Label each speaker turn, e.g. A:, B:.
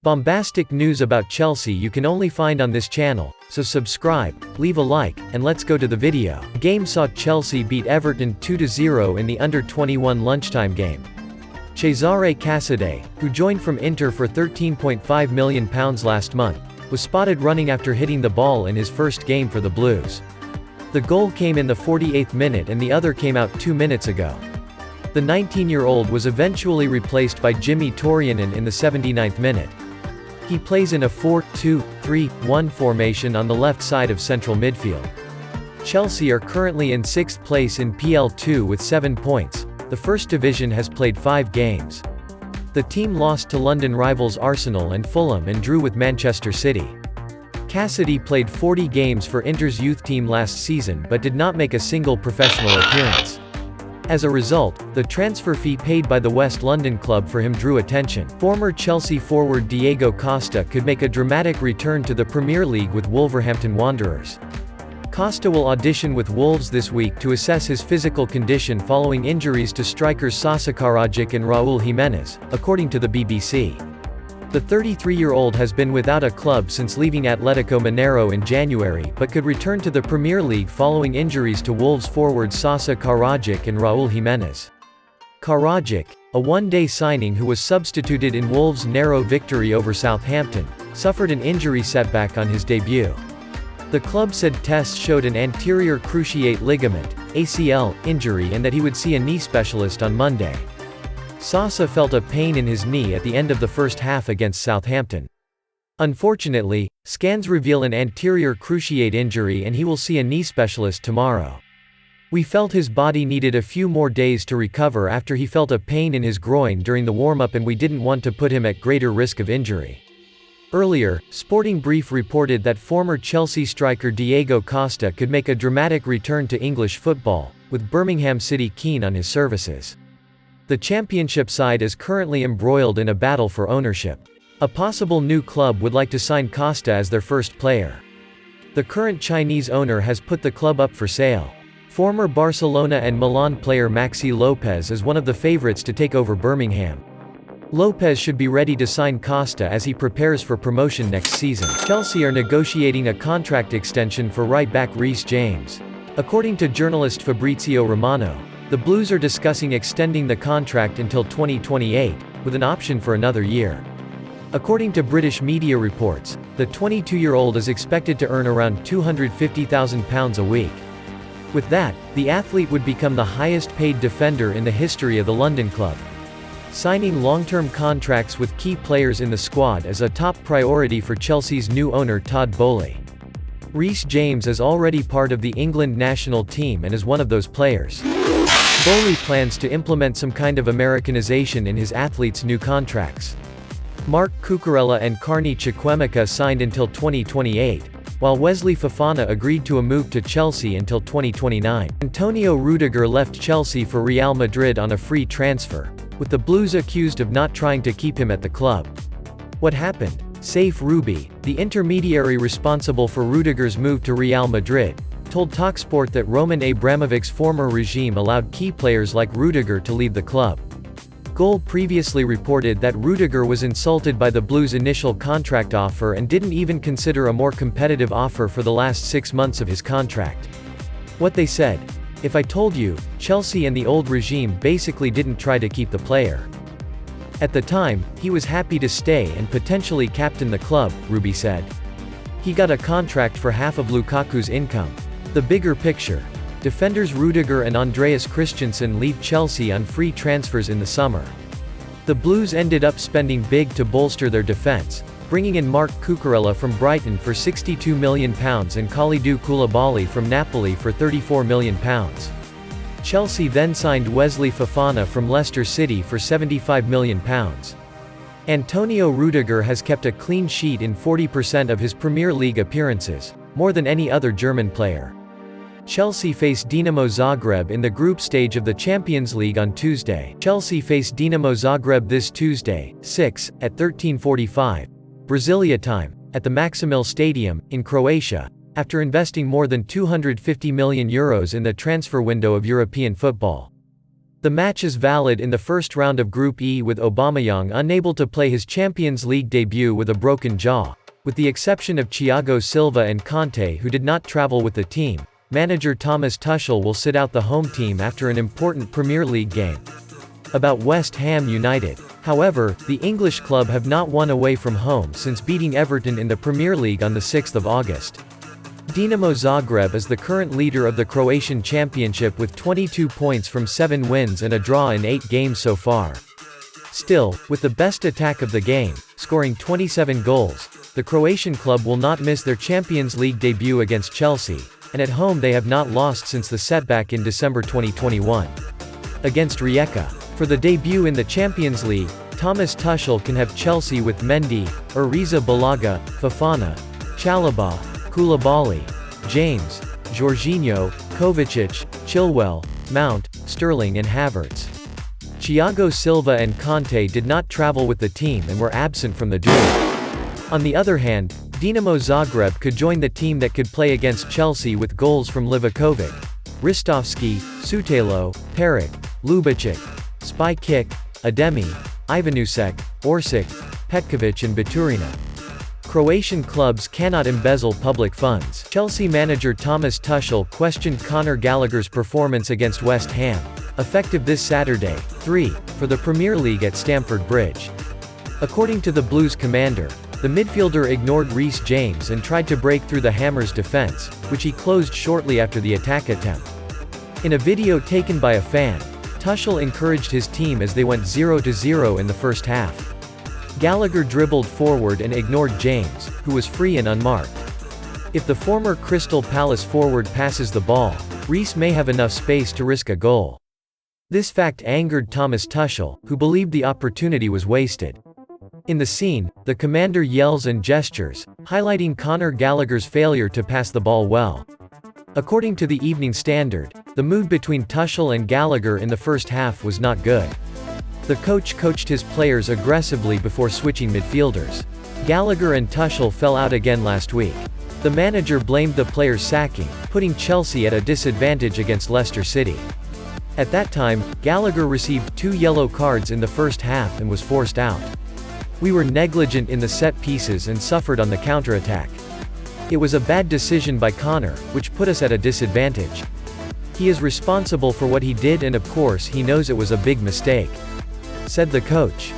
A: Bombastic news about Chelsea you can only find on this channel, so subscribe, leave a like, and let's go to the video. The game saw Chelsea beat Everton 2-0 in the under-21 lunchtime game. Cesare Casadei, who joined from Inter for £13.5 million last month, was spotted running after hitting the ball in his first game for the Blues. The goal came in the 48th minute and the other came out 2 minutes ago. The 19-year-old was eventually replaced by Jimmy Torreira in the 79th minute. He plays in a 4-2-3-1 formation on the left side of central midfield. Chelsea are currently in 6th place in PL2 with 7 points. The First Division has played 5 games. The team lost to London rivals Arsenal and Fulham and drew with Manchester City. Casadei played 40 games for Inter's youth team last season but did not make a single professional appearance. As a result, the transfer fee paid by the West London club for him drew attention. Former Chelsea forward Diego Costa could make a dramatic return to the Premier League with Wolverhampton Wanderers. Costa will audition with Wolves this week to assess his physical condition following injuries to strikers Sasa Karadzic and Raul Jimenez, according to the BBC. The 33-year-old has been without a club since leaving Atletico Mineiro in January but could return to the Premier League following injuries to Wolves forwards Sasa Karadzic and Raul Jimenez. Karadzic, a one-day signing who was substituted in Wolves' narrow victory over Southampton, suffered an injury setback on his debut. The club said tests showed an anterior cruciate ligament (ACL) injury and that he would see a knee specialist on Monday. Sasa felt a pain in his knee at the end of the first half against Southampton. Unfortunately, scans reveal an anterior cruciate injury and he will see a knee specialist tomorrow. We felt his body needed a few more days to recover after he felt a pain in his groin during the warm-up and we didn't want to put him at greater risk of injury. Earlier, Sporting Brief reported that former Chelsea striker Diego Costa could make a dramatic return to English football, with Birmingham City keen on his services. The Championship side is currently embroiled in a battle for ownership. A possible new club would like to sign Costa as their first player. The current Chinese owner has put the club up for sale. Former Barcelona and Milan player Maxi Lopez is one of the favourites to take over Birmingham. Lopez should be ready to sign Costa as he prepares for promotion next season. Chelsea are negotiating a contract extension for right-back Reece James. According to journalist Fabrizio Romano, the Blues are discussing extending the contract until 2028, with an option for another year. According to British media reports, the 22-year-old is expected to earn around £250,000 a week. With that, the athlete would become the highest-paid defender in the history of the London club. Signing long-term contracts with key players in the squad is a top priority for Chelsea's new owner Todd Boehly. Reece James is already part of the England national team and is one of those players. Boehly plans to implement some kind of Americanization in his athletes' new contracts. Marc Cucurella and Carney Chukwuemeka signed until 2028, while Wesley Fofana agreed to a move to Chelsea until 2029. Antonio Rudiger left Chelsea for Real Madrid on a free transfer, with the Blues accused of not trying to keep him at the club. What happened? Saif Ruby, the intermediary responsible for Rudiger's move to Real Madrid, told TalkSport that Roman Abramovich's former regime allowed key players like Rudiger to leave the club. Goal previously reported that Rudiger was insulted by the Blues' initial contract offer and didn't even consider a more competitive offer for the last 6 months of his contract. What they said: "If I told you, Chelsea and the old regime basically didn't try to keep the player. At the time, he was happy to stay and potentially captain the club," Ruby said. He got a contract for half of Lukaku's income. The bigger picture: defenders Rudiger and Andreas Christensen leave Chelsea on free transfers in the summer. The Blues ended up spending big to bolster their defence, bringing in Marc Cucurella from Brighton for £62 million and Kalidou Koulibaly from Napoli for £34 million. Chelsea then signed Wesley Fofana from Leicester City for £75 million. Antonio Rudiger has kept a clean sheet in 40% of his Premier League appearances, more than any other German player. Chelsea face Dinamo Zagreb in the group stage of the Champions League on Tuesday. Chelsea face Dinamo Zagreb this Tuesday, 6, at 13:45, Brasilia time, at the Maksimil Stadium, in Croatia, after investing more than €250 million in the transfer window of European football. The match is valid in the first round of Group E with Aubameyang unable to play his Champions League debut with a broken jaw. With the exception of Thiago Silva and Kanté who did not travel with the team, manager Thomas Tuchel will sit out the home team after an important Premier League game. About West Ham United. However, the English club have not won away from home since beating Everton in the Premier League on the 6th of August. Dinamo Zagreb is the current leader of the Croatian Championship with 22 points from 7 wins and a draw in 8 games so far. Still, with the best attack of the game, scoring 27 goals, the Croatian club will not miss their Champions League debut against Chelsea, and at home they have not lost since the setback in December 2021. Against Rijeka. For the debut in the Champions League, Thomas Tuchel can have Chelsea with Mendy, Arrizabalaga, Fofana, Chalobah, Koulibaly, James, Jorginho, Kovacic, Chilwell, Mount, Sterling and Havertz. Thiago Silva and Kanté did not travel with the team and were absent from the duel. On the other hand, Dinamo Zagreb could join the team that could play against Chelsea with goals from Livakovic, Ristovski, Sutalo, Peric, Lubicic, Spykic, Ademi, Ivanusek, Orsic, Petkovic and Baturina. Croatian clubs cannot embezzle public funds. Chelsea manager Thomas Tuchel questioned Conor Gallagher's performance against West Ham, effective this Saturday, 3, for the Premier League at Stamford Bridge. According to the Blues commander, the midfielder ignored Reece James and tried to break through the Hammers' defence, which he closed shortly after the attack attempt. In a video taken by a fan, Tuchel encouraged his team as they went 0-0 in the first half. Gallagher dribbled forward and ignored James, who was free and unmarked. If the former Crystal Palace forward passes the ball, Reece may have enough space to risk a goal. This fact angered Thomas Tuchel, who believed the opportunity was wasted. In the scene, the commander yells and gestures, highlighting Conor Gallagher's failure to pass the ball well. According to the Evening Standard, the mood between Tuchel and Gallagher in the first half was not good. The coach coached his players aggressively before switching midfielders. Gallagher and Tuchel fell out again last week. The manager blamed the players' sacking, putting Chelsea at a disadvantage against Leicester City. At that time, Gallagher received 2 yellow cards in the first half and was forced out. "We were negligent in the set pieces and suffered on the counter-attack. It was a bad decision by Conor, which put us at a disadvantage. He is responsible for what he did and of course he knows it was a big mistake," said the coach.